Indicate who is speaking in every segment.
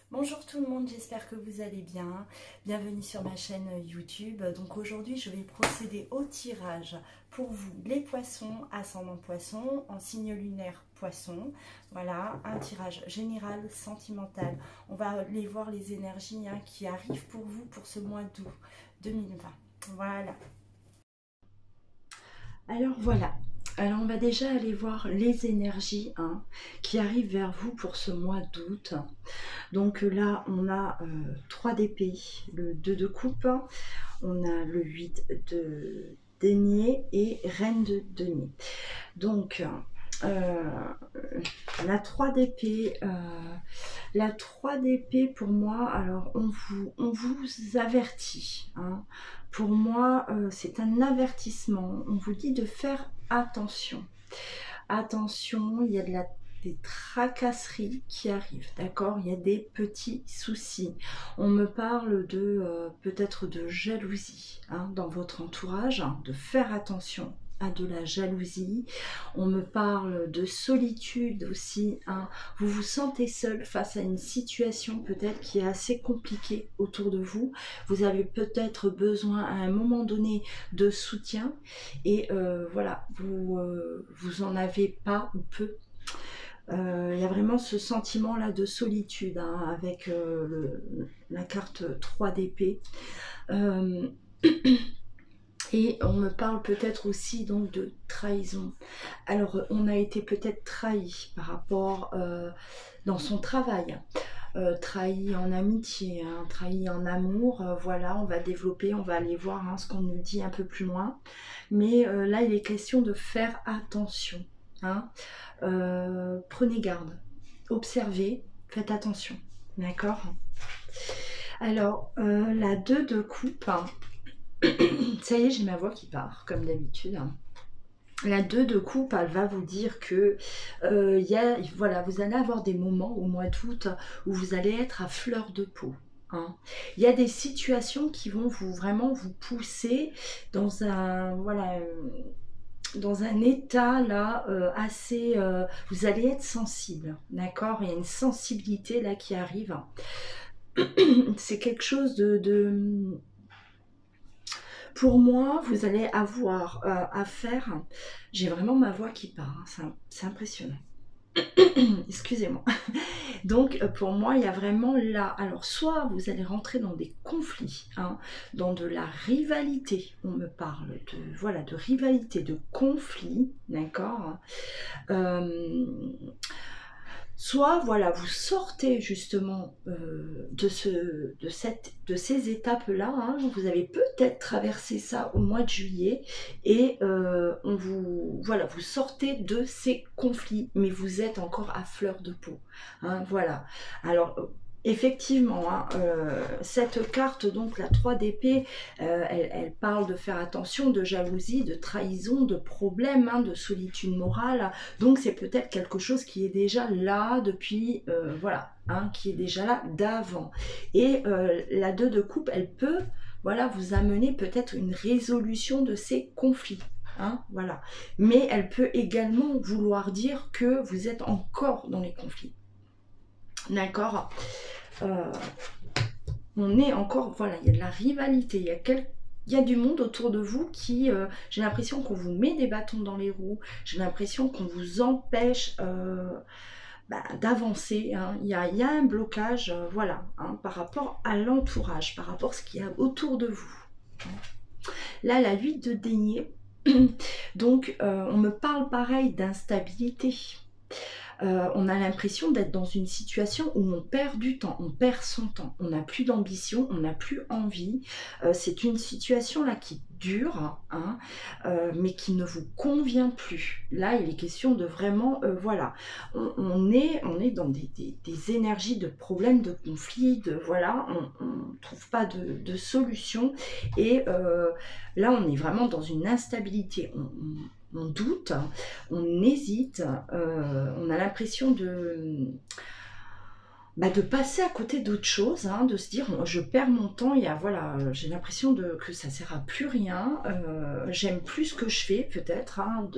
Speaker 1: Bonjour tout le monde, j'espère que vous allez bien. Bienvenue sur ma chaîne YouTube. Donc aujourd'hui, je vais procéder au tirage pour vous, les poissons, ascendant poisson, en signe lunaire poisson. Voilà, un tirage général, sentimental. On va aller voir les énergies qui arrivent pour vous pour ce mois d'août 2020. Voilà. Alors voilà. Alors on va déjà aller voir les énergies qui arrivent vers vous pour ce mois d'août. Donc là, on a 3 d'épée, le 2 de coupe, on a le 8 de denier et reine de denier. Donc, euh, la 3 d'épée, pour moi, alors on vous avertit. Pour moi, c'est un avertissement. On vous dit de faire attention. Attention, il y a des tracasseries qui arrivent, d'accord? Il y a des petits soucis. On me parle de peut-être de jalousie dans votre entourage, de faire attention à de la jalousie. On me parle de solitude aussi. Vous vous sentez seul face à une situation peut-être qui est assez compliquée autour de vous. Vous avez peut-être besoin à un moment donné de soutien et voilà, vous en avez pas ou peu. Il y a vraiment ce sentiment là de solitude avec la carte 3 d'épée. Et on me parle peut-être aussi donc de trahison. Alors on a été peut-être trahi par rapport dans son travail, trahi en amitié, trahi en amour. Voilà, on va développer, on va aller voir ce qu'on nous dit un peu plus loin. Mais là il est question de faire attention. Prenez garde, observez, faites attention. D'accord? Alors la 2 de coupe. Ça y est, j'ai ma voix qui part, comme d'habitude. La 2 de coupe, elle va vous dire que voilà, vous allez avoir des moments au mois d'août où vous allez être à fleur de peau. Il y a des situations qui vont vraiment vous pousser dans dans un état là assez... vous allez être sensible, d'accord? Il y a une sensibilité là qui arrive. C'est quelque chose de pour moi, vous allez avoir à faire... J'ai vraiment ma voix qui part, c'est impressionnant. Excusez-moi. Donc, pour moi, il y a vraiment là... Alors, soit vous allez rentrer dans des conflits, dans de la rivalité. On me parle de rivalité, de conflit, d'accord. Soit voilà, vous sortez justement de ces étapes-là. Vous avez peut-être traversé ça au mois de juillet et vous sortez de ces conflits, mais vous êtes encore à fleur de peau. Voilà. Alors effectivement, cette carte, donc la 3 d'épée, elle parle de faire attention, de jalousie, de trahison, de problèmes, de solitude morale. Donc c'est peut-être quelque chose qui est déjà là depuis, qui est déjà là d'avant. Et la 2 de coupe, elle peut vous amener peut-être une résolution de ces conflits. Voilà. Mais elle peut également vouloir dire que vous êtes encore dans les conflits. D'accord. On est encore, il y a de la rivalité, il y a du monde autour de vous qui, j'ai l'impression qu'on vous met des bâtons dans les roues, j'ai l'impression qu'on vous empêche d'avancer. Il y a un blocage, par rapport à l'entourage, par rapport à ce qu'il y a autour de vous. Là, la 8 de denier, donc on me parle pareil d'instabilité. On a l'impression d'être dans une situation où on perd du temps, on perd son temps, on n'a plus d'ambition, on n'a plus envie. C'est une situation là qui dure, mais qui ne vous convient plus. Là, il est question de vraiment, on est dans des énergies de problèmes, de conflits, on ne trouve pas de solution. Et là, on est vraiment dans une instabilité. On doute, on hésite, on a l'impression bah, de passer à côté d'autres choses, hein, de se dire: «Je perds mon temps, il y a voilà, j'ai l'impression que ça sert à plus rien, j'aime plus ce que je fais», peut-être, hein,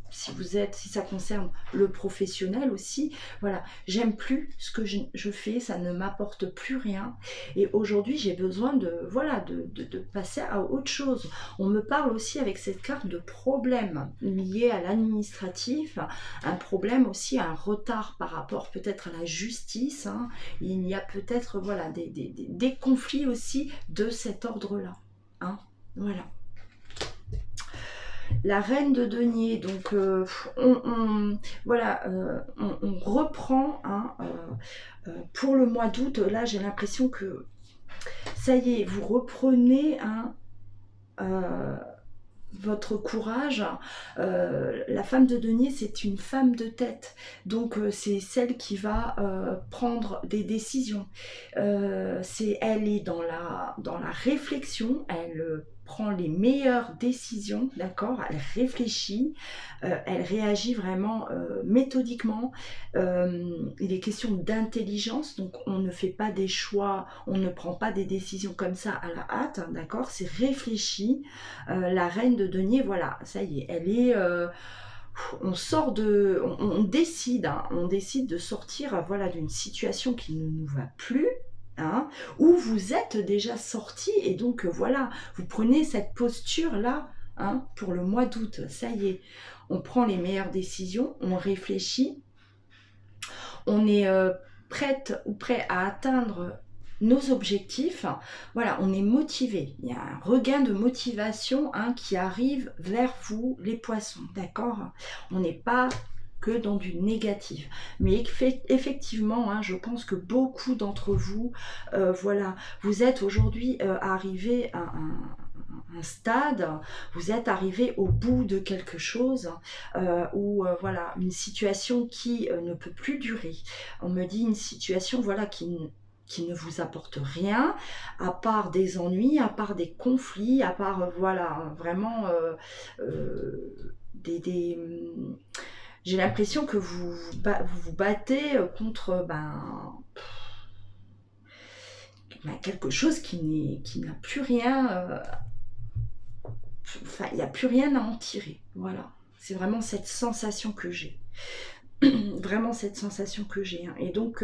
Speaker 1: si ça concerne le professionnel aussi, voilà, j'aime plus ce que je fais, ça ne m'apporte plus rien et aujourd'hui j'ai besoin de voilà, de passer à autre chose. On me parle aussi avec cette carte de problèmes liés à l'administratif, un problème aussi, un retard par rapport peut-être à la justice, hein. Il y a peut-être voilà, des conflits aussi de cet ordre-là, hein. Voilà. La reine de denier, donc voilà, on reprend, hein, pour le mois d'août. Là j'ai l'impression que ça y est, vous reprenez, hein, votre courage. La femme de denier, c'est une femme de tête, donc c'est celle qui va prendre des décisions. Elle est dans la réflexion, elle prend les meilleures décisions, d'accord, elle réfléchit, elle réagit vraiment méthodiquement. Il est question d'intelligence, donc on ne fait pas des choix, on ne prend pas des décisions comme ça à la hâte, hein, d'accord, c'est réfléchi. La reine de denier, voilà, ça y est, elle est... on sort de... On décide, hein, on décide de sortir voilà, d'une situation qui ne nous va plus, hein, où vous êtes déjà sorti et donc voilà, vous prenez cette posture-là, hein, pour le mois d'août, ça y est, on prend les meilleures décisions, on réfléchit, on est prête ou prêt à atteindre nos objectifs, voilà, on est motivé, il y a un regain de motivation, hein, qui arrive vers vous les poissons, d'accord, on n'est pas que dans du négatif, mais effectivement, hein, je pense que beaucoup d'entre vous, voilà, vous êtes aujourd'hui arrivés à un stade, vous êtes arrivé au bout de quelque chose, ou voilà, une situation qui ne peut plus durer. On me dit une situation voilà, qui ne vous apporte rien, à part des ennuis, à part des conflits, à part voilà, vraiment j'ai l'impression que vous vous battez contre quelque chose qui n'a plus rien, enfin, il n'y a plus rien à en tirer. Voilà. C'est vraiment cette sensation que j'ai. Vraiment cette sensation que j'ai. Hein. Et donc,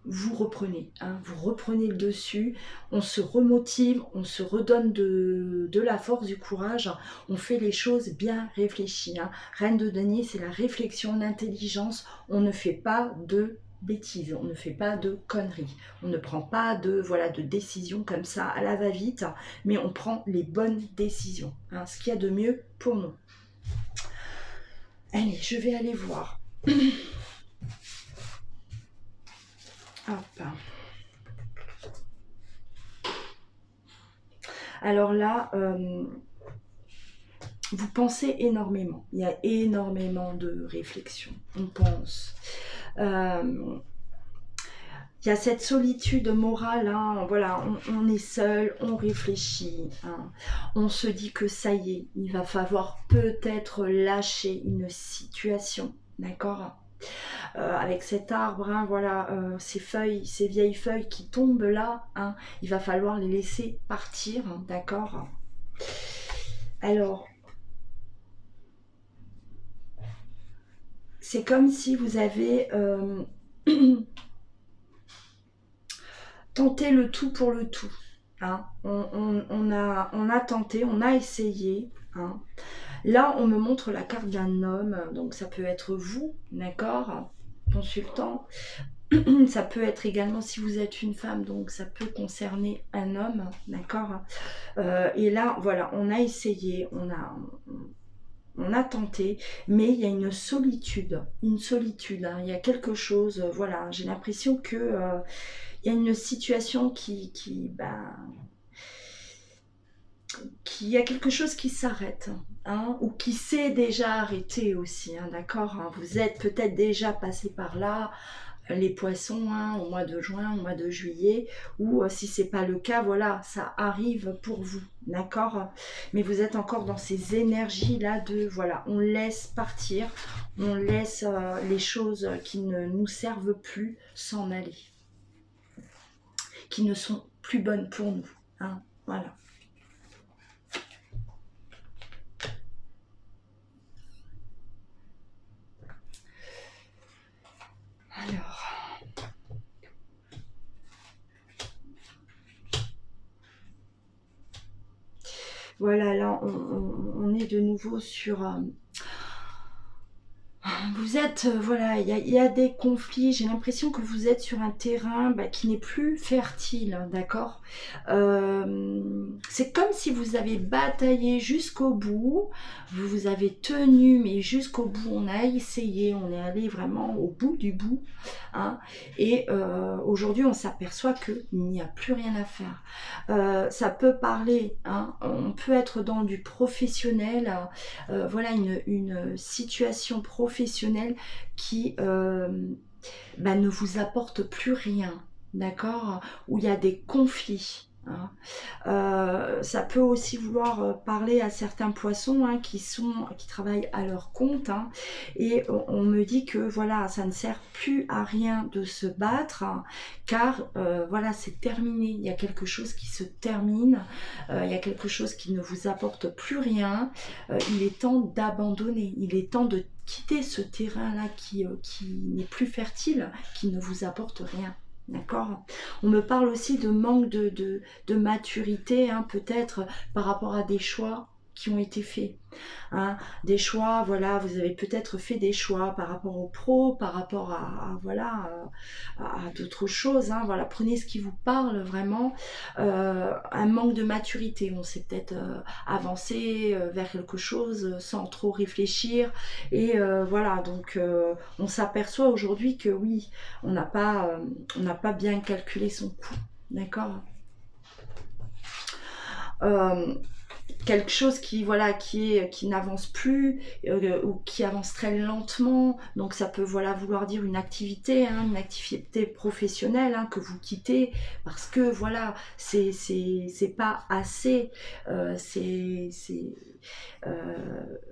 Speaker 1: vous reprenez. Hein, vous reprenez le dessus. On se remotive. On se redonne de la force, du courage. On fait les choses bien réfléchies. Hein. Reine de denier, c'est la réflexion, l'intelligence. On ne fait pas de bêtises, on ne fait pas de conneries, on ne prend pas de voilà de décisions comme ça à la va-vite, mais on prend les bonnes décisions, hein, ce qu'il y a de mieux pour nous. Allez, je vais aller voir. Hop. Alors là, vous pensez énormément, il y a énormément de réflexion, on pense. Il y a cette solitude morale, hein, voilà, on est seul, on réfléchit, hein, on se dit que ça y est, il va falloir peut-être lâcher une situation, d'accord, avec cet arbre, hein, voilà, ces feuilles, ces vieilles feuilles qui tombent là, hein, il va falloir les laisser partir, hein, d'accord. Alors, c'est comme si vous avez... tenter le tout pour le tout. Hein. On a tenté, on a essayé. Hein. Là, on me montre la carte d'un homme, donc ça peut être vous, d'accord, consultant. Ça peut être également si vous êtes une femme, donc ça peut concerner un homme, d'accord. Et là, voilà, on a essayé, on a tenté, mais il y a une solitude, hein, il y a quelque chose, voilà, j'ai l'impression que il y a une situation qui y a quelque chose qui s'arrête, hein, ou qui s'est déjà arrêté aussi, hein, d'accord, hein, vous êtes peut-être déjà passé par là, les poissons, hein, au mois de juin, au mois de juillet, ou si c'est pas le cas, voilà, ça arrive pour vous, d'accord? Mais vous êtes encore dans ces énergies-là de, voilà, on laisse partir, on laisse les choses qui ne nous servent plus s'en aller, qui ne sont plus bonnes pour nous, hein, voilà. Alors, voilà, là, on est de nouveau sur... vous êtes, voilà, il y a des conflits, j'ai l'impression que vous êtes sur un terrain qui n'est plus fertile, hein, d'accord. C'est comme si vous avez bataillé jusqu'au bout, vous vous avez tenu, mais jusqu'au bout, on a essayé, on est allé vraiment au bout du bout, hein, et aujourd'hui, on s'aperçoit qu'il n'y a plus rien à faire. Ça peut parler, hein, on peut être dans du professionnel, voilà, une situation professionnelle qui ne vous apporte plus rien, d'accord, où il y a des conflits, hein. Ça peut aussi vouloir parler à certains poissons, hein, qui travaillent à leur compte, hein, et on me dit que voilà, ça ne sert plus à rien de se battre, hein, car voilà, c'est terminé, il y a quelque chose qui se termine, il y a quelque chose qui ne vous apporte plus rien, il est temps d'abandonner, il est temps de quitter ce terrain-là qui n'est plus fertile, qui ne vous apporte rien. D'accord. On me parle aussi de manque de maturité, hein, peut-être par rapport à des choix qui ont été faits, hein. Des choix, voilà, vous avez peut-être fait des choix par rapport au pro, par rapport voilà, à d'autres choses, hein. Voilà, prenez ce qui vous parle vraiment. Un manque de maturité, on s'est peut-être avancé vers quelque chose sans trop réfléchir, et voilà, donc on s'aperçoit aujourd'hui que oui, on n'a pas bien calculé son coût, d'accord. euh, Quelque chose qui voilà qui n'avance plus, ou qui avance très lentement, donc ça peut voilà vouloir dire une activité professionnelle, hein, que vous quittez parce que voilà c'est pas assez,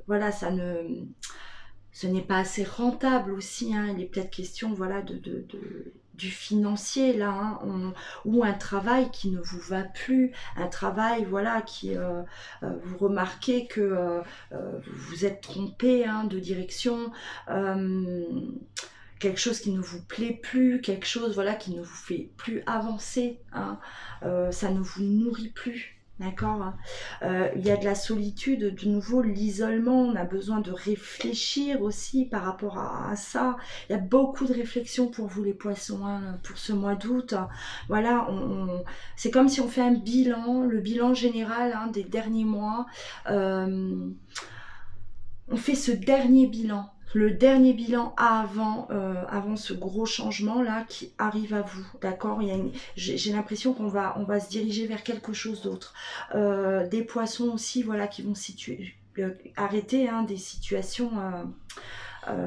Speaker 1: voilà, ce n'est pas assez rentable aussi, hein. Il est peut-être question voilà du financier là, hein, ou un travail qui ne vous va plus, un travail voilà qui vous remarquez que vous êtes trompé, hein, de direction, euh, quelque chose qui ne vous plaît plus, quelque chose voilà qui ne vous fait plus avancer, hein, ça ne vous nourrit plus. D'accord, hein. Il y a de la solitude, de nouveau l'isolement, on a besoin de réfléchir aussi par rapport à ça. Il y a beaucoup de réflexions pour vous les poissons, hein, pour ce mois d'août. Voilà, c'est comme si on fait un bilan, le bilan général, hein, des derniers mois. On fait ce dernier bilan, le dernier bilan avant ce gros changement là qui arrive à vous, d'accord. J'ai l'impression on va se diriger vers quelque chose d'autre. Des poissons aussi, voilà, qui vont arrêter, hein, des situations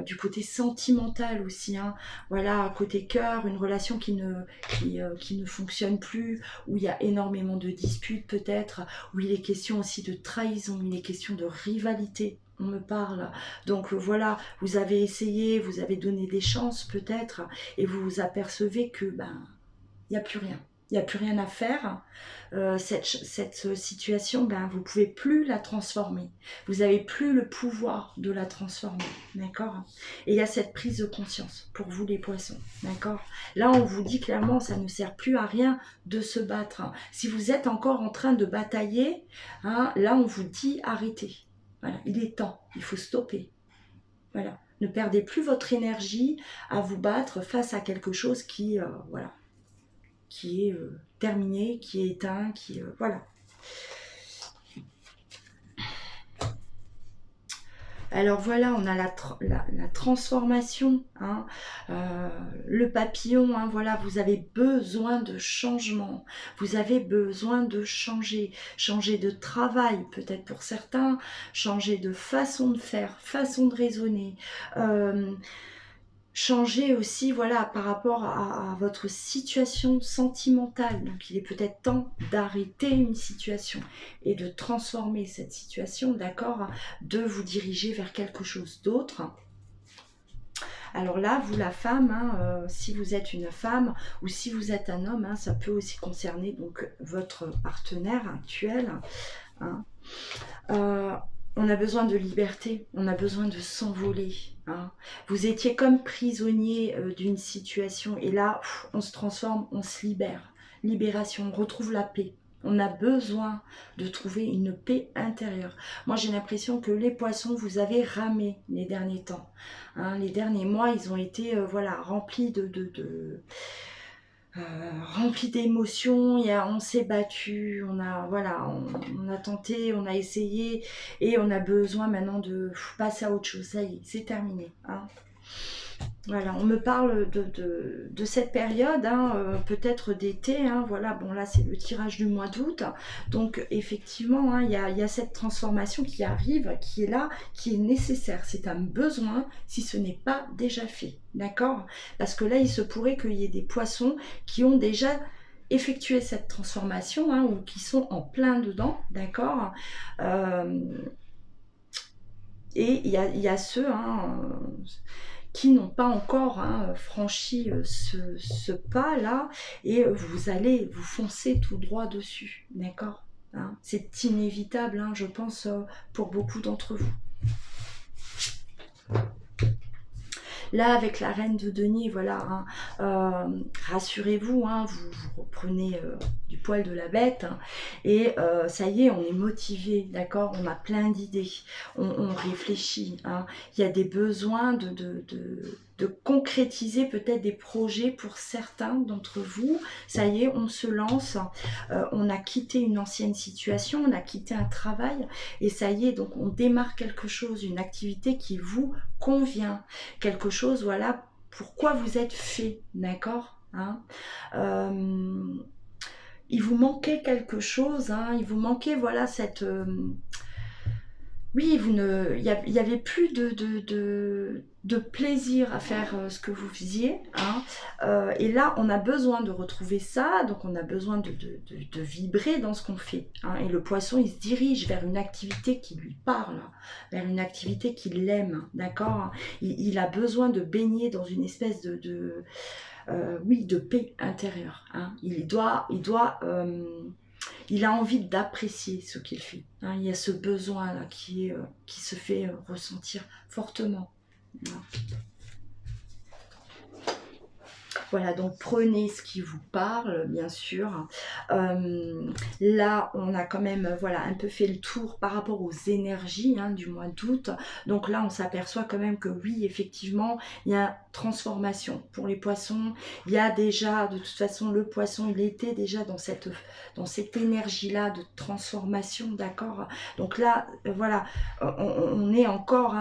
Speaker 1: du côté sentimental aussi, hein. Voilà, côté cœur, une relation qui ne fonctionne plus, où il y a énormément de disputes peut-être, où il est question aussi de trahison, il est question de rivalité. On me parle. Donc voilà, vous avez essayé, vous avez donné des chances peut-être, et vous vous apercevez que il n'y a plus rien. Il n'y a plus rien à faire. Cette situation, vous ne pouvez plus la transformer. Vous n'avez plus le pouvoir de la transformer. D'accord. Et il y a cette prise de conscience pour vous les poissons. D'accord. Là, on vous dit clairement, ça ne sert plus à rien de se battre, hein. Si vous êtes encore en train de batailler, hein, là, on vous dit arrêtez. Voilà, il est temps, il faut stopper. Voilà. Ne perdez plus votre énergie à vous battre face à quelque chose qui, voilà, qui est terminé, qui est éteint, qui voilà. Alors voilà, on a la transformation, hein, le papillon, hein, voilà, vous avez besoin de changement, vous avez besoin de changer de travail peut-être pour certains, changer de façon de faire, façon de raisonner, changer aussi, voilà, par rapport à votre situation sentimentale. Donc, il est peut-être temps d'arrêter une situation et de transformer cette situation, d'accord, de vous diriger vers quelque chose d'autre. Alors là, vous la femme, hein, si vous êtes une femme ou si vous êtes un homme, hein, ça peut aussi concerner donc votre partenaire actuel. Hein. On a besoin de liberté, on a besoin de s'envoler. Hein. Vous étiez comme prisonnier d'une situation et là, on se transforme, on se libère. Libération, on retrouve la paix. On a besoin de trouver une paix intérieure. Moi, j'ai l'impression que les poissons, vous avez ramé les derniers temps. Hein, les derniers mois, ils ont été voilà, remplis rempli d'émotions, on s'est battu, voilà, on a tenté, on a essayé et on a besoin maintenant de passer à autre chose. Ça y est, c'est terminé. Hein. Voilà, on me parle de cette période, hein, peut-être d'été, hein, voilà, bon là c'est le tirage du mois d'août, donc effectivement, hein, il y a cette transformation qui arrive, qui est là, qui est nécessaire, c'est un besoin si ce n'est pas déjà fait, d'accord? Parce que là il se pourrait qu'il y ait des poissons qui ont déjà effectué cette transformation, hein, ou qui sont en plein dedans, d'accord? Et il y a ceux, hein, qui n'ont pas encore hein, franchi ce pas-là, et vous allez vous foncer tout droit dessus, d'accord, hein. C'est inévitable, hein, je pense, pour beaucoup d'entre vous. Là, avec la reine de denier, voilà, hein, rassurez-vous, hein, vous reprenez du poil de la bête, hein, et ça y est, on est motivé, d'accord, on a plein d'idées, on réfléchit, hein, il y a des besoins de concrétiser peut-être des projets pour certains d'entre vous. Ça y est, on se lance, on a quitté une ancienne situation, on a quitté un travail, et ça y est, donc on démarre quelque chose, une activité qui vous convient, quelque chose, voilà, pourquoi vous êtes fait, d'accord, hein. Il vous manquait quelque chose, hein, il vous manquait, voilà, cette... oui, il y avait plus de plaisir à faire ce que vous faisiez. Hein. Et là, on a besoin de retrouver ça, donc on a besoin de vibrer dans ce qu'on fait. Hein. Et le poisson, il se dirige vers une activité qui lui parle, vers une activité qu'il aime, d'accord. Il a besoin de baigner dans une espèce oui, de paix intérieure. Hein. Il a envie d'apprécier ce qu'il fait. Hein, il y a ce besoin-là qui se fait ressentir fortement. Voilà. Voilà, donc prenez ce qui vous parle, bien sûr. Là, on a quand même voilà, un peu fait le tour par rapport aux énergies hein, du mois d'août. Donc là, on s'aperçoit quand même que oui, effectivement, il y a transformation pour les poissons. Il y a déjà, de toute façon, le poisson, il était déjà dans cette énergie-là de transformation, d'accord? Donc là, voilà, on est encore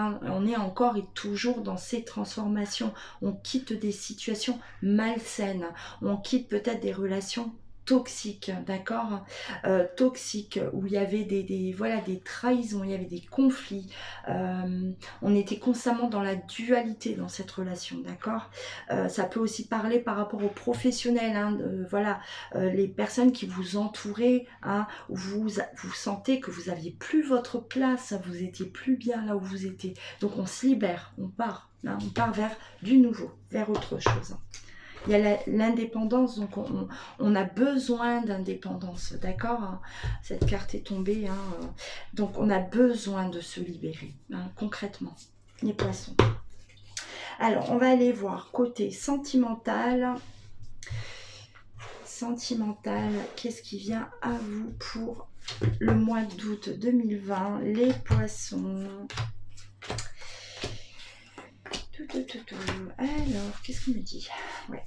Speaker 1: et toujours dans ces transformations. On quitte des situations malsaines, on quitte peut-être des relations toxiques, d'accord, toxiques, où il y avait voilà, des trahisons, il y avait des conflits, on était constamment dans la dualité dans cette relation, d'accord. Ça peut aussi parler par rapport aux professionnels, hein, voilà, les personnes qui vous entouraient, hein, où vous sentez que vous n'aviez plus votre place, vous étiez plus bien là où vous étiez, donc on se libère, on part, hein, on part vers du nouveau, vers autre chose. Il y a l'indépendance, donc on a besoin d'indépendance, d'accord, hein. Cette carte est tombée, hein, donc on a besoin de se libérer, hein, concrètement, les poissons. Alors, on va aller voir côté sentimental. Sentimental, qu'est-ce qui vient à vous pour le mois d'août 2020, les poissons. Alors, qu'est-ce qu'il me dit? Ouais.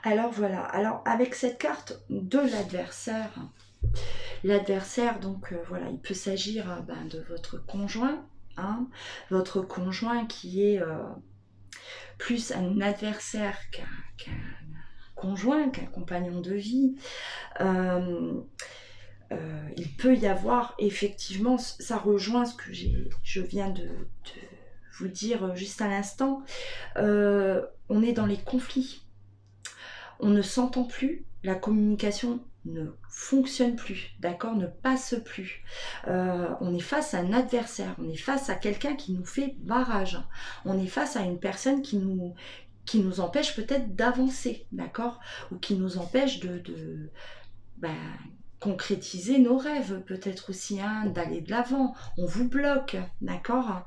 Speaker 1: Alors voilà, alors avec cette carte de l'adversaire, donc voilà, il peut s'agir de votre conjoint, hein, votre conjoint qui est plus un adversaire qu'un conjoint, qu'un compagnon de vie. il peut y avoir, effectivement, ça rejoint ce que je viens de vous dire juste à l'instant, on est dans les conflits, on ne s'entend plus, la communication ne fonctionne plus, d'accord, ne passe plus. On est face à un adversaire, on est face à quelqu'un qui nous fait barrage, on est face à une personne qui nous empêche peut-être d'avancer, d'accord, ou qui nous empêche ben, concrétiser nos rêves, peut-être aussi, hein, d'aller de l'avant. On vous bloque, d'accord,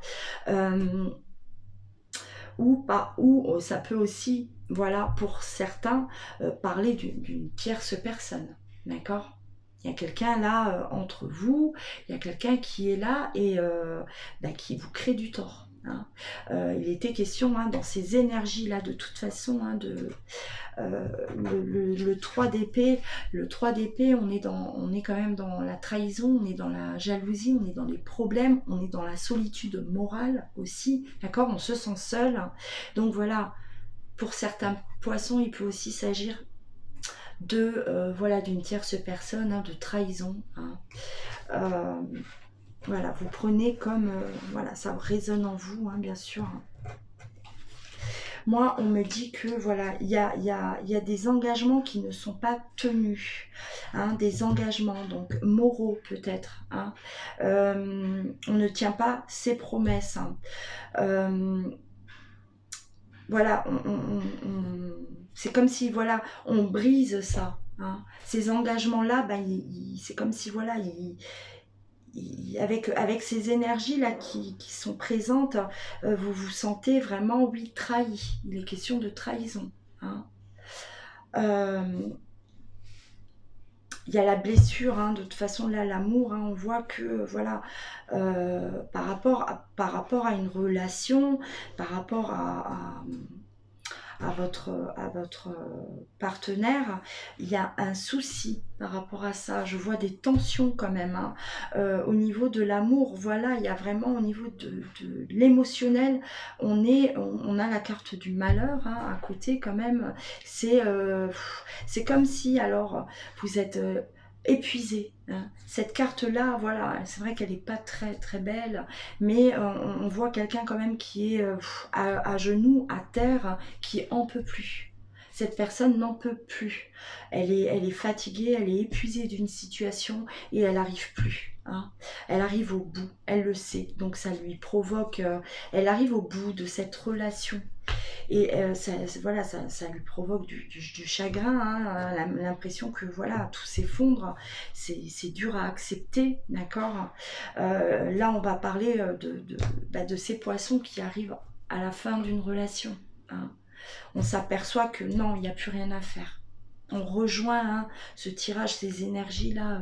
Speaker 1: ou pas, ou ça peut aussi, voilà, pour certains, parler d'une tierce personne, d'accord. Il y a quelqu'un là entre vous, il y a quelqu'un qui est là et qui vous crée du tort. Hein. Il était question, hein, dans ces énergies-là, de toute façon, hein, le 3 d'épée, on est quand même dans la trahison, on est dans la jalousie, on est dans les problèmes, on est dans la solitude morale aussi, d'accord, on se sent seul. Donc voilà, pour certains poissons, il peut aussi s'agir voilà, d'une tierce personne, hein, de trahison. Hein. Voilà, vous prenez comme, voilà, ça résonne en vous, hein, bien sûr. Moi, on me dit que voilà, il y a des engagements qui ne sont pas tenus, hein, des engagements donc moraux peut-être. Hein. On ne tient pas ses promesses. Hein. Voilà, c'est comme si voilà, on brise ça. Hein. Ces engagements-là, ben, c'est comme si voilà, avec ces énergies-là qui sont présentes, vous vous sentez vraiment, oui, trahi. Il est question de trahison. Hein. Il y a la blessure, hein, de toute façon, là, l'amour, hein, on voit que, voilà, par rapport à une relation, par rapport à votre partenaire, il y a un souci par rapport à ça. Je vois des tensions quand même. Hein. Au niveau de l'amour, voilà, il y a vraiment au niveau de l'émotionnel, on a la carte du malheur, hein, à côté quand même. C'est comme si alors vous êtes épuisé. Hein. Cette carte-là, voilà, c'est vrai qu'elle n'est pas très très belle, mais on voit quelqu'un quand même qui est à genoux, à terre, qui en peut plus. Cette personne n'en peut plus. Elle est fatiguée, elle est épuisée d'une situation et elle n'arrive plus. Hein. Elle arrive au bout, elle le sait, donc ça lui provoque... elle arrive au bout de cette relation. Et voilà, ça lui provoque du chagrin, hein, l'impression que voilà, tout s'effondre, c'est dur à accepter, d'accord. Là, on va parler de ces poissons qui arrivent à la fin d'une relation. Hein. On s'aperçoit que non, il n'y a plus rien à faire. On rejoint, hein, ce tirage, ces énergies-là,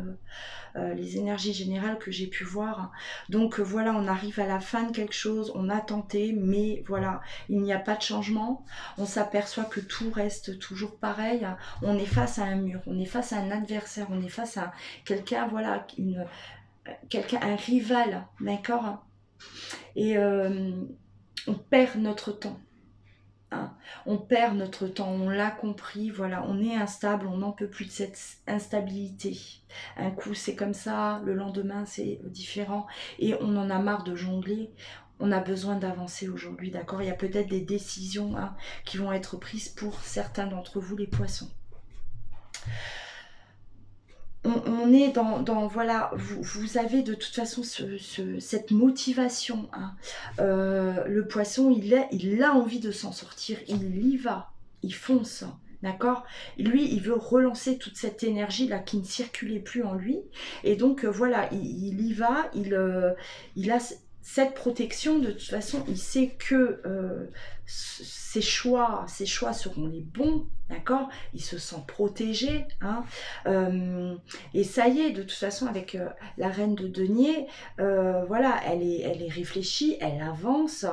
Speaker 1: les énergies générales que j'ai pu voir. Donc voilà, on arrive à la fin de quelque chose, on a tenté, mais voilà, il n'y a pas de changement. On s'aperçoit que tout reste toujours pareil. On est face à un mur, on est face à un adversaire, on est face à quelqu'un, voilà, un rival, d'accord. Et on perd notre temps. Hein. On perd notre temps, on l'a compris, voilà, on est instable, on n'en peut plus de cette instabilité. Un coup c'est comme ça, le lendemain c'est différent et on en a marre de jongler. On a besoin d'avancer aujourd'hui, d'accord. Il y a peut-être des décisions, hein, qui vont être prises pour certains d'entre vous les poissons. On est dans voilà, vous avez de toute façon cette motivation. Hein. Le poisson, il a envie de s'en sortir, il y va, il fonce. D'accord. Lui, il veut relancer toute cette énergie-là qui ne circulait plus en lui. Et donc, voilà, il y va, il a cette protection. De toute façon, il sait que ses choix seront les bons. D'accord. Il se sent protégé. Hein. Et ça y est, de toute façon, avec la reine de denier, voilà, elle est réfléchie, elle avance,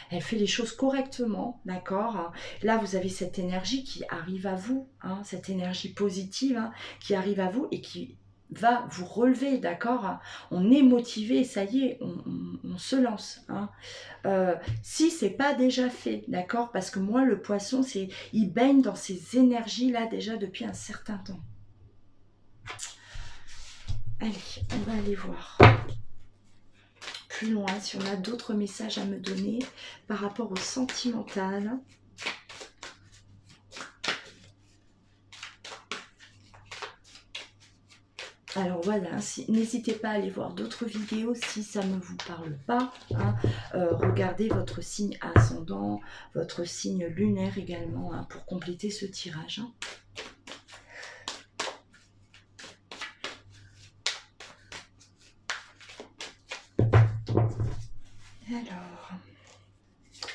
Speaker 1: elle fait les choses correctement, d'accord. Là, vous avez cette énergie qui arrive à vous, hein, cette énergie positive, hein, qui arrive à vous et qui va vous relever, d'accord. On est motivé, ça y est, on se lance. Hein. Si c'est pas déjà fait, d'accord, parce que moi, le poisson, il baigne dans ces énergies-là déjà depuis un certain temps. Allez, on va aller voir plus loin si on a d'autres messages à me donner par rapport au sentimental. Alors voilà, n'hésitez pas à aller voir d'autres vidéos si ça ne vous parle pas. Hein. Regardez votre signe ascendant, votre signe lunaire également, hein, pour compléter ce tirage. Hein. Alors,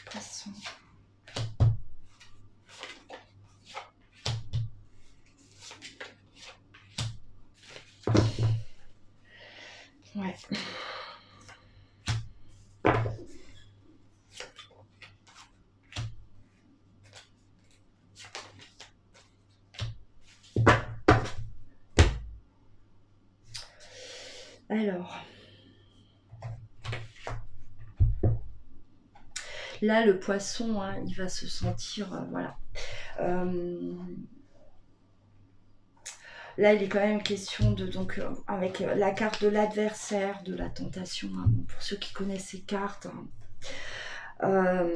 Speaker 1: poisson. Ouais. Alors, là, le poisson, hein, il va se sentir, voilà. Là, il est quand même question de, donc, avec la carte de l'adversaire, de la tentation, hein, bon, pour ceux qui connaissent ces cartes, hein,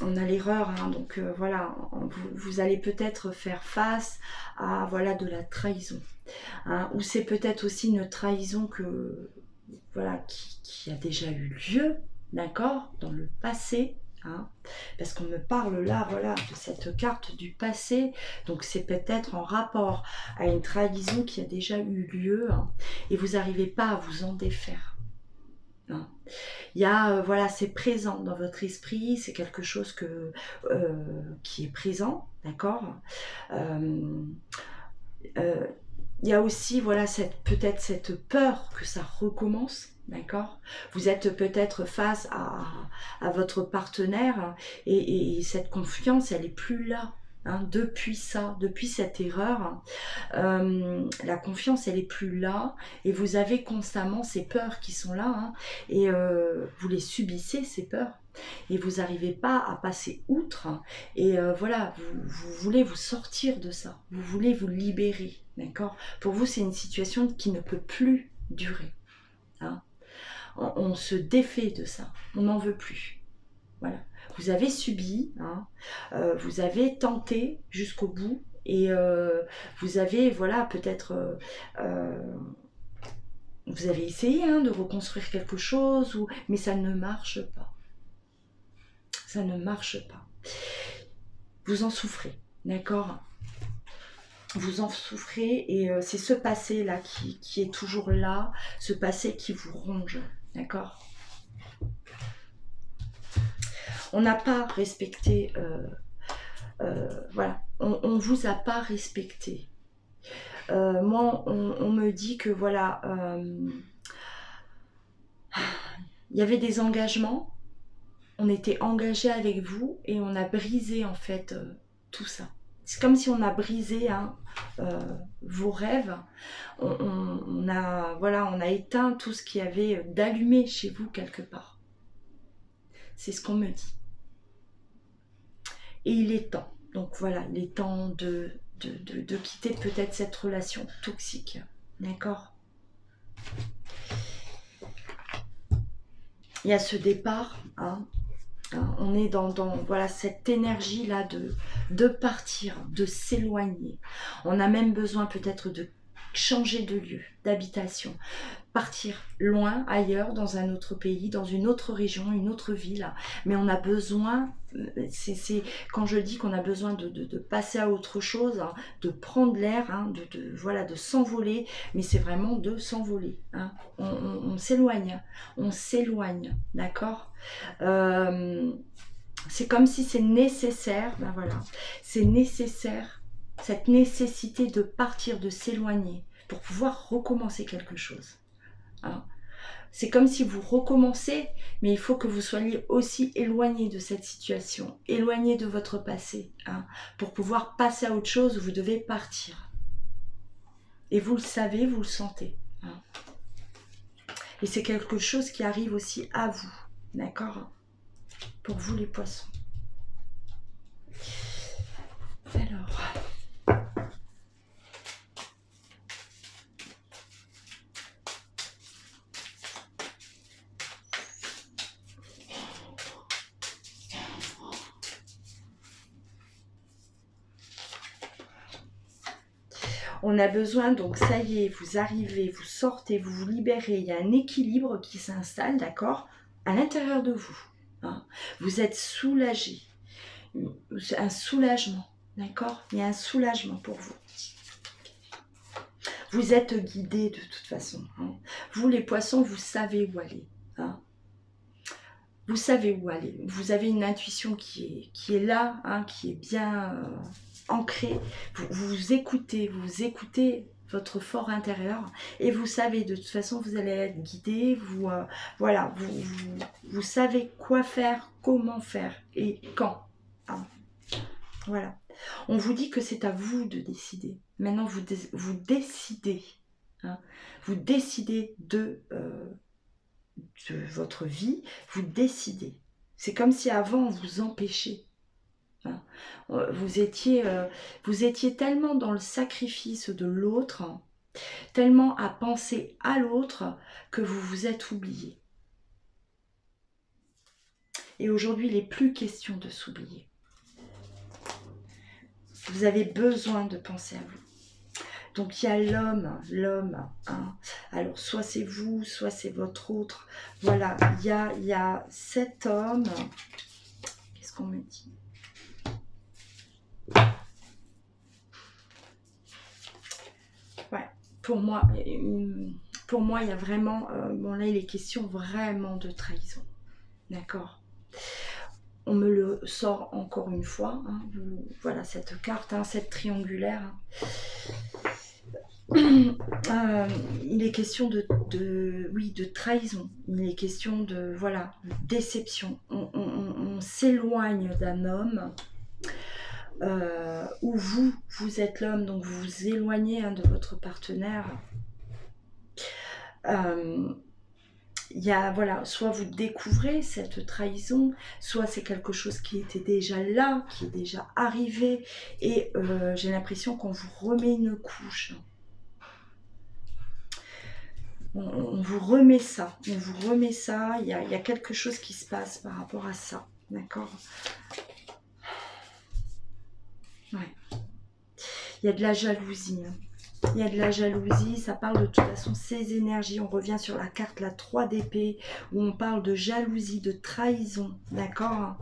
Speaker 1: on a l'erreur, hein, donc voilà, vous allez peut-être faire face à, voilà, de la trahison, hein, ou c'est peut-être aussi une trahison que, voilà, qui a déjà eu lieu, d'accord, dans le passé, hein, parce qu'on me parle là, voilà, de cette carte du passé, donc c'est peut-être en rapport à une trahison qui a déjà eu lieu, hein, et vous n'arrivez pas à vous en défaire. Hein. Il y a, voilà, c'est présent dans votre esprit, c'est quelque chose qui est présent, d'accord. Il y a aussi, voilà, peut-être cette peur que ça recommence, d'accord. Vous êtes peut-être face à votre partenaire et cette confiance, elle est plus là. Hein, depuis ça, depuis cette erreur, la confiance, elle est plus là et vous avez constamment ces peurs qui sont là, hein, et vous les subissez, ces peurs, et vous n'arrivez pas à passer outre, et voilà, vous voulez vous sortir de ça, vous voulez vous libérer, d'accord. Pour vous, c'est une situation qui ne peut plus durer, hein. On se défait de ça, on n'en veut plus, voilà. Vous avez subi, hein, vous avez tenté jusqu'au bout, et vous avez, voilà, peut-être vous avez essayé, hein, de reconstruire quelque chose, mais ça ne marche pas. Ça ne marche pas. Vous en souffrez, d'accord. Vous en souffrez, et c'est ce passé-là qui est toujours là, ce passé qui vous ronge, d'accord. On n'a pas respecté, voilà, on vous a pas respecté. Moi, on me dit que, voilà, il y avait des engagements, on était engagé avec vous, et on a brisé, en fait, tout ça. C'est comme si on a brisé, hein, vos rêves, on a éteint tout ce qu'il y avait d'allumé chez vous quelque part. C'est ce qu'on me dit. Et il est temps, donc voilà, il est temps de quitter peut-être cette relation toxique, d'accord. Il y a ce départ, hein, on est dans voilà, cette énergie-là de partir, de s'éloigner. On a même besoin peut-être de changer de lieu, d'habitation, partir loin, ailleurs, dans un autre pays, dans une autre région, une autre ville. Mais on a besoin, c'est quand je dis qu'on a besoin de passer à autre chose, hein, de prendre l'air, hein, voilà, de s'envoler, mais c'est vraiment de s'envoler. Hein. On s'éloigne, d'accord. C'est comme si c'est nécessaire, ben voilà, c'est nécessaire, cette nécessité de partir, de s'éloigner, pour pouvoir recommencer quelque chose. Hein. C'est comme si vous recommencez, mais il faut que vous soyez aussi éloigné de cette situation, éloigné de votre passé, hein, pour pouvoir passer à autre chose. Vous devez partir. Et vous le savez, vous le sentez. Hein. Et c'est quelque chose qui arrive aussi à vous, d'accord? Pour vous les poissons. Alors... On a besoin, donc ça y est, vous arrivez, vous sortez, vous vous libérez, il y a un équilibre qui s'installe, d'accord, à l'intérieur de vous. Hein. Vous êtes soulagé, un soulagement, d'accord. Il y a un soulagement pour vous. Vous êtes guidés de toute façon. Hein. Vous les poissons, vous savez où aller. Hein. Vous savez où aller. Vous avez une intuition qui est là, hein, qui est bien ancrée. Vous écoutez votre fort intérieur et vous savez de toute façon vous allez être guidé. Voilà, vous savez quoi faire, comment faire et quand. Hein. Voilà. On vous dit que c'est à vous de décider. Maintenant, vous décidez. Hein. Vous décidez de votre vie, vous décidez. C'est comme si avant on vous empêchait. Hein. Vous étiez tellement dans le sacrifice de l'autre, hein, tellement à penser à l'autre que vous vous êtes oublié. Et aujourd'hui, il n'est plus question de s'oublier. Vous avez besoin de penser à vous. Donc il y a l'homme, hein. Alors soit c'est vous, soit c'est votre autre. Voilà, il y a cet homme. Qu'est-ce qu'on me dit? Ouais, pour moi, il y a vraiment... bon là, il est question vraiment de trahison. D'accord. On me le sort encore une fois. Hein. Voilà cette carte, hein, cette triangulaire. Il est question de trahison. Il est question de, voilà, déception. On s'éloigne d'un homme où vous êtes l'homme, donc vous vous éloignez, hein, de votre partenaire. Il y a, voilà, soit vous découvrez cette trahison, soit c'est quelque chose qui était déjà là, qui est déjà arrivé, et j'ai l'impression qu'on vous remet une couche. On vous remet ça, il y a quelque chose qui se passe par rapport à ça, d'accord? Ouais. Il y a de la jalousie, hein. Il y a de la jalousie, ça parle de toute façon ces énergies. On revient sur la carte, la 3 d'épée, où on parle de jalousie, de trahison, d'accord.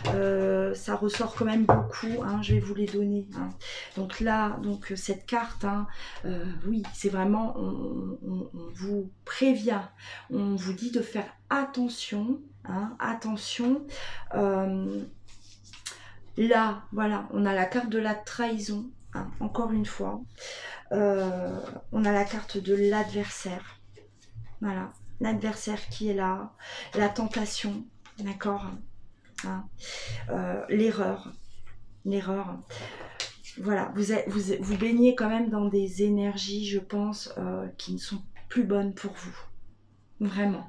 Speaker 1: Ça ressort quand même beaucoup, hein, je vais vous les donner. Hein. Donc là, cette carte, hein, oui, c'est vraiment, on vous prévient, on vous dit de faire attention, hein, attention. Là, voilà, on a la carte de la trahison, hein, encore une fois. On a la carte de l'adversaire. Voilà, l'adversaire qui est là, la tentation, d'accord, hein, l'erreur. Voilà, vous baignez quand même dans des énergies, je pense, qui ne sont plus bonnes pour vous. Vraiment.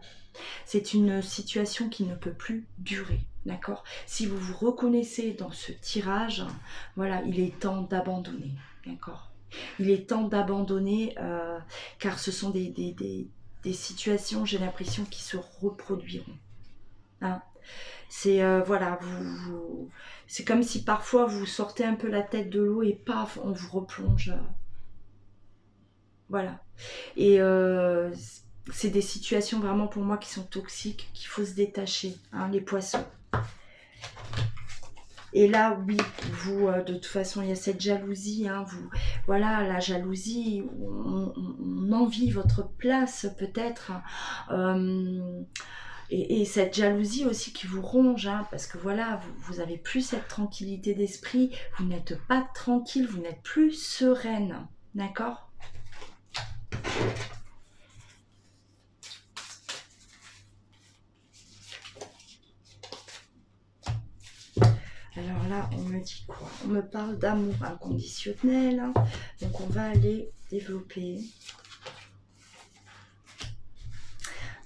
Speaker 1: C'est une situation qui ne peut plus durer, d'accord. Si vous vous reconnaissez dans ce tirage, voilà, il est temps d'abandonner, d'accord. Il est temps d'abandonner, car ce sont des situations, j'ai l'impression, qui se reproduiront. Hein. C'est voilà, c'est comme si parfois vous sortez un peu la tête de l'eau et paf, on vous replonge. Voilà. Et c'est des situations vraiment pour moi qui sont toxiques, qu'il faut se détacher, hein, les poissons. Et là, oui, vous, de toute façon, il y a cette jalousie, hein, voilà, la jalousie, on envie votre place peut-être, et cette jalousie aussi qui vous ronge, hein, parce que voilà, vous avez plus cette tranquillité d'esprit, vous n'êtes pas tranquille, vous n'êtes plus sereine, d'accord? Alors là, on me dit quoi? On me parle d'amour inconditionnel. Hein. Donc on va aller développer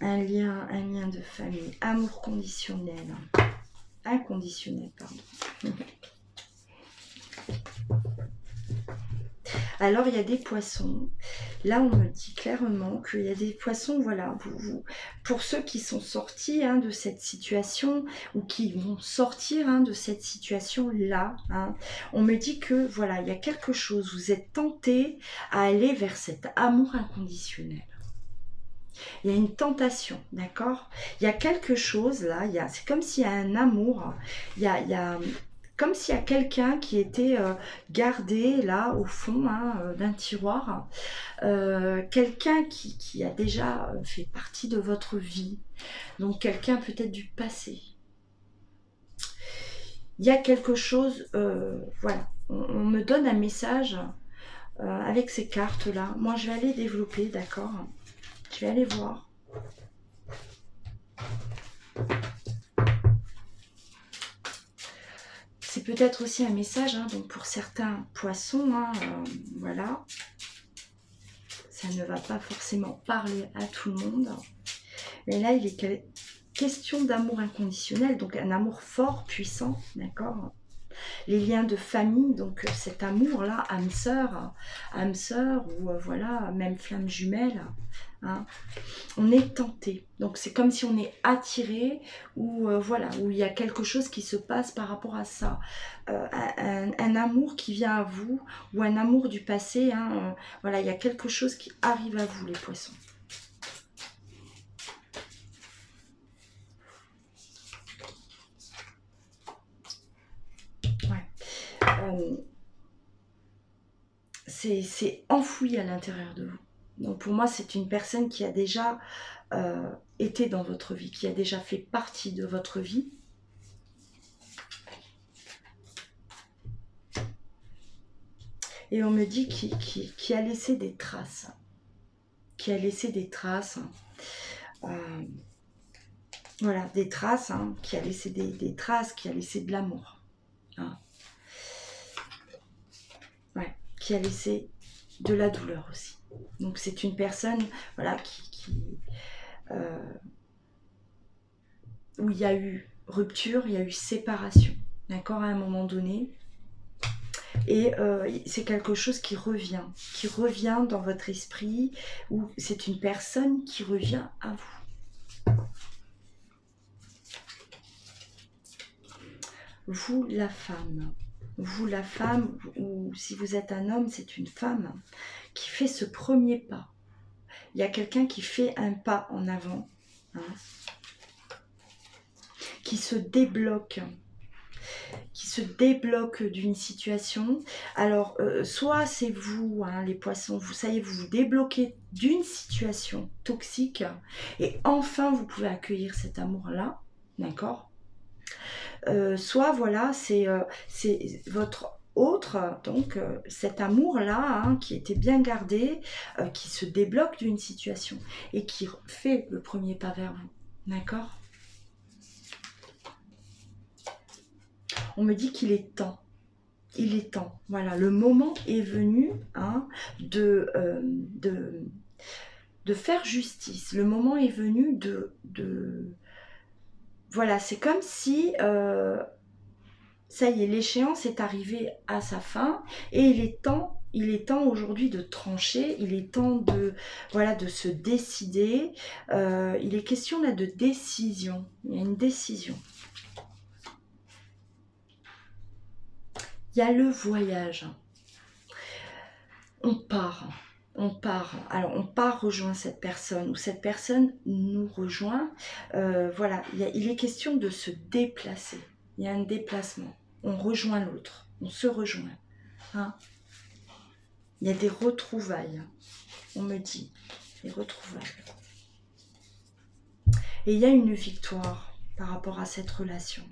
Speaker 1: un lien de famille. Amour conditionnel. Inconditionnel, pardon. Alors, il y a des poissons. Là, on me dit clairement qu'il y a des poissons, voilà, pour ceux qui sont sortis hein, de cette situation ou qui vont sortir hein, de cette situation-là, hein, on me dit que, voilà, il y a quelque chose, vous êtes tenté à aller vers cet amour inconditionnel. Il y a une tentation, d'accord? Il y a quelque chose là, c'est comme s'il y a un amour, il y a comme s'il y a quelqu'un qui était gardé là au fond hein, d'un tiroir, quelqu'un qui a déjà fait partie de votre vie, donc quelqu'un peut-être du passé. Il y a quelque chose, voilà, on me donne un message avec ces cartes là. Moi je vais aller développer, d'accord? Je vais aller voir. C'est peut-être aussi un message hein, donc pour certains poissons, hein, voilà. Ça ne va pas forcément parler à tout le monde. Mais là, il est question d'amour inconditionnel, donc un amour fort, puissant, d'accord? Les liens de famille, donc cet amour-là, âme sœur ou voilà, même flamme jumelle, hein, on est tenté. Donc c'est comme si on est attiré ou voilà, où il y a quelque chose qui se passe par rapport à ça. Un amour qui vient à vous ou un amour du passé, hein, voilà, il y a quelque chose qui arrive à vous les poissons. C'est enfoui à l'intérieur de vous. Donc pour moi, c'est une personne qui a déjà été dans votre vie, qui a déjà fait partie de votre vie. Et on me dit qui a laissé des traces. Qui a laissé des traces. Voilà, des traces, hein, qui a laissé des traces, qui a laissé de l'amour. Hein. Ouais, qui a laissé de la douleur aussi. Donc c'est une personne voilà, où il y a eu rupture, il y a eu séparation, d'accord, à un moment donné. Et c'est quelque chose qui revient dans votre esprit, ou c'est une personne qui revient à vous. Vous, la femme, ou si vous êtes un homme, c'est une femme qui fait ce premier pas. Il y a quelqu'un qui fait un pas en avant, hein, qui se débloque d'une situation. Alors, soit c'est vous, hein, les poissons, ça y est, vous vous débloquez d'une situation toxique et enfin vous pouvez accueillir cet amour-là, d'accord ? Soit, voilà, c'est votre autre, donc cet amour-là, hein, qui était bien gardé, qui se débloque d'une situation et qui fait le premier pas vers vous, d'accord ? On me dit qu'il est temps. Il est temps. Voilà, le moment est venu hein, de faire justice. Le moment est venu Voilà, c'est comme si... ça y est, l'échéance est arrivée à sa fin et il est temps aujourd'hui de trancher, il est temps de se décider. Il est question là de décision. Il y a une décision. Il y a le voyage. On part. Alors, on part rejoindre cette personne ou cette personne nous rejoint. Voilà, il est question de se déplacer. Il y a un déplacement. On rejoint l'autre. On se rejoint. Hein, il y a des retrouvailles. On me dit. Des retrouvailles. Et il y a une victoire par rapport à cette relation.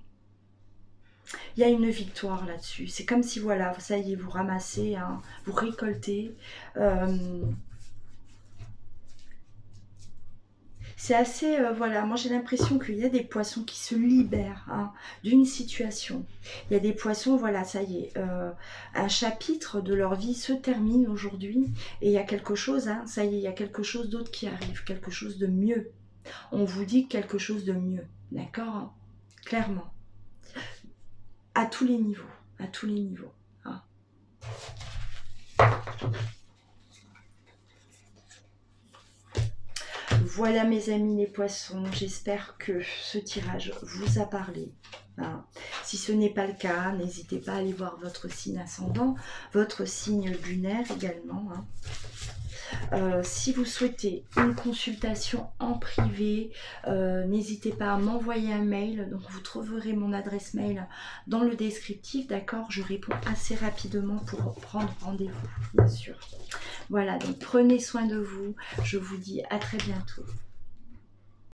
Speaker 1: Il y a une victoire là-dessus. C'est comme si, voilà, ça y est, vous ramassez, hein, vous récoltez. C'est assez, voilà, moi j'ai l'impression qu'il y a des poissons qui se libèrent hein, d'une situation. Il y a des poissons, voilà, ça y est, un chapitre de leur vie se termine aujourd'hui et il y a quelque chose, hein, ça y est, il y a quelque chose d'autre qui arrive, quelque chose de mieux. On vous dit quelque chose de mieux, d'accord ? Clairement. À tous les niveaux, à tous les niveaux. Hein. Voilà mes amis les poissons, j'espère que ce tirage vous a parlé. Hein. Si ce n'est pas le cas, n'hésitez pas à aller voir votre signe ascendant, votre signe lunaire également. Hein. Si vous souhaitez une consultation en privé, n'hésitez pas à m'envoyer un mail. Donc vous trouverez mon adresse mail dans le descriptif, d'accord? Je réponds assez rapidement pour prendre rendez-vous, bien sûr. Voilà, donc prenez soin de vous. Je vous dis à très bientôt.